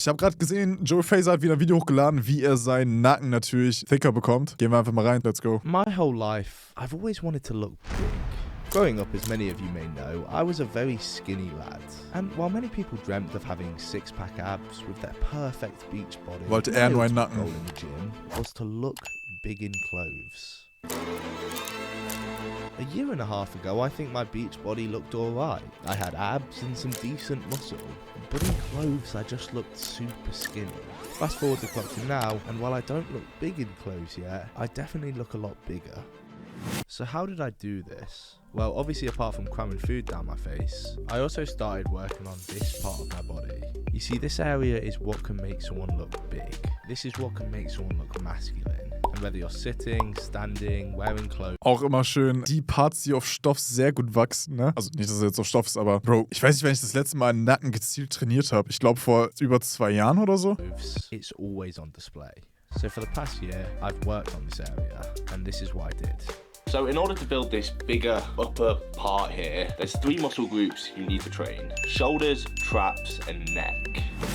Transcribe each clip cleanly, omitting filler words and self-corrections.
Ich habe gerade gesehen, Joe Fraser hat wieder ein Video hochgeladen, wie er seinen Nacken natürlich thicker bekommt. Gehen wir einfach mal rein, let's go. My whole life, I've always wanted to look big. Growing up, as many of you may know, I was a very skinny lad. And while many people dreamt of having six-pack abs with their perfect beach body, wollte er nur einen Nacken. goal in the gym was to look big in clothes. A year and a half ago, I think my beach body looked alright. I had abs and some decent muscle, but in clothes I just looked super skinny. Fast forward the clock to now, and while I don't look big in clothes yet, I definitely look a lot bigger. So how did I do this? Well, obviously apart from cramming food down my face, I also started working on this part of my body. You see, this area is what can make someone look big. This is what can make someone look masculine. And whether you're sitting, standing, wearing clothes. Auch immer schön, die Parts, die auf Stoff sehr gut wachsen, ne? Also nicht, dass er jetzt auf Stoff ist, aber Bro, ich weiß nicht, wenn ich das letzte Mal einen Nacken gezielt trainiert habe. Ich glaube vor über 2 Jahren oder so. It's always on display. So for the past year, I've worked on this area, and this is what I did. So in order to build this bigger upper part here, there's 3 muscle groups you need to train: shoulders, traps, and neck.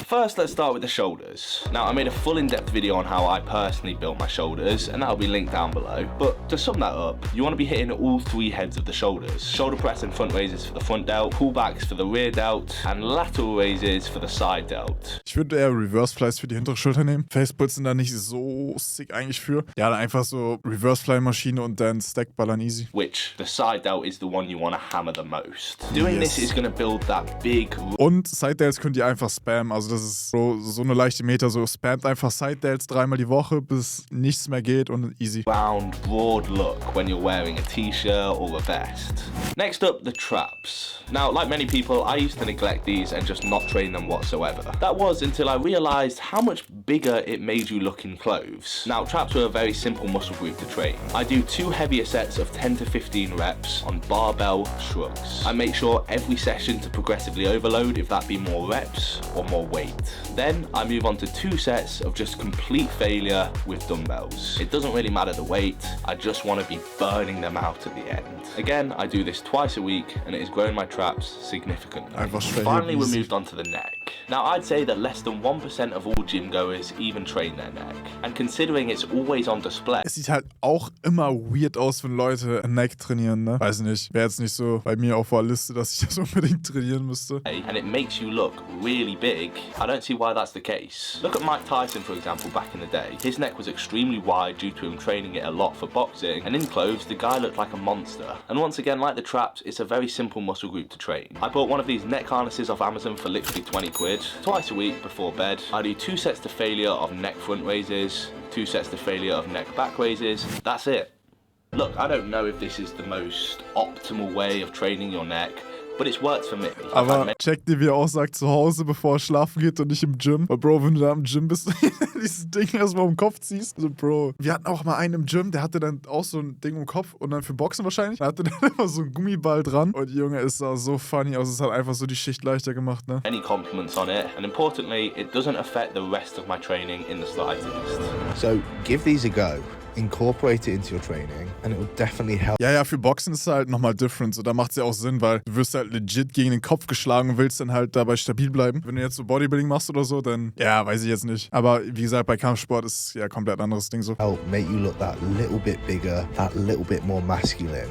First, let's start with the shoulders. Now, I made a full in-depth video on how I personally built my shoulders, and that'll be linked down below. But to sum that up, you want to be hitting all 3 heads of the shoulders. Shoulder press and front raises for the front delt, pullbacks for the rear delt, and lateral raises for the side delt. Ich würde eher Reverse Flies für die hintere Schulter nehmen. Facepulls sind da nicht so sick eigentlich für. Ja, dann einfach so Reverse Fly Maschine und dann Stack ballern easy. Which, the side delt is the one you want to hammer the most. Doing this is going to build that big... Und Side Delts könnt ihr einfach spammen. Also das ist so eine leichte Meter. So spammt einfach Side Delts 3-mal die Woche, bis nichts mehr geht und easy. Round, broad look when you're wearing a t-shirt or a vest. Next up, the traps. Now, like many people, I used to neglect these and just not train them whatsoever. That was until I realized how much bigger it made you look in clothes. Now, traps are a very simple muscle group to train. I do 2 heavier sets of 10 to 15 reps on barbell shrugs. I make sure every session to progressively overload, if that be more reps or more weight. Then I move on to 2 sets of just complete failure with dumbbells. It doesn't really matter the weight, I just want to be burning them out at the end. Again, I do this twice a week and it has grown my traps significantly. Finally, we moved on to the neck. Now, I'd say that less than 1% of all gym goers even train their neck. And considering it's always on display. Es sieht halt auch immer weird aus, wenn Leute Neck trainieren, ne? Weiß nicht, wäre jetzt nicht so bei mir auf der Liste, dass ich das unbedingt trainieren müsste. And it makes you look really big. I don't see why that's the case. Look at Mike Tyson, for example, back in the day. His neck was extremely wide due to him training it a lot for boxing. And in clothes, the guy looked like a monster. And once again, like the traps, it's a very simple muscle group to train. I bought one of these neck harnesses off Amazon for literally 20 quid. Twice a week before bed, I do 2 sets to failure of neck front raises, 2 sets to failure of neck back raises. That's it. Look, I don't know if this is the most optimal way of training your neck, but it's worked for me. Aber check dir, wie er auch sagt, zu Hause, bevor er schlafen geht und nicht im Gym. Weil, Bro, wenn du da im Gym bist, dieses Ding erstmal im Kopf ziehst. Also, Bro, wir hatten auch mal einen im Gym, der hatte dann auch so ein Ding im Kopf und dann für Boxen wahrscheinlich. Da hatte dann immer so einen Gummiball dran. Und Junge, es sah so funny aus. Es hat einfach so die Schicht leichter gemacht, ne? Any compliments on it, and importantly, it doesn't affect the rest of my training in the slightest. So give these a go. Incorporate it into your training and it will definitely help. Ja, für Boxen ist es halt nochmal different. So, da macht es ja auch Sinn, weil du wirst halt legit gegen den Kopf geschlagen und willst dann halt dabei stabil bleiben. Wenn du jetzt so Bodybuilding machst oder so, dann, ja, weiß ich jetzt nicht. Aber wie gesagt, bei Kampfsport ist ja komplett anderes Ding so. Help make you look that little bit bigger, that little bit more masculine.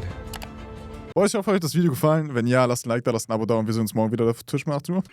Ich hoffe, euch hat das Video gefallen. Wenn ja, lasst ein Like da, lasst ein Abo da und wir sehen uns morgen wieder auf Twitch um 18 Uhr.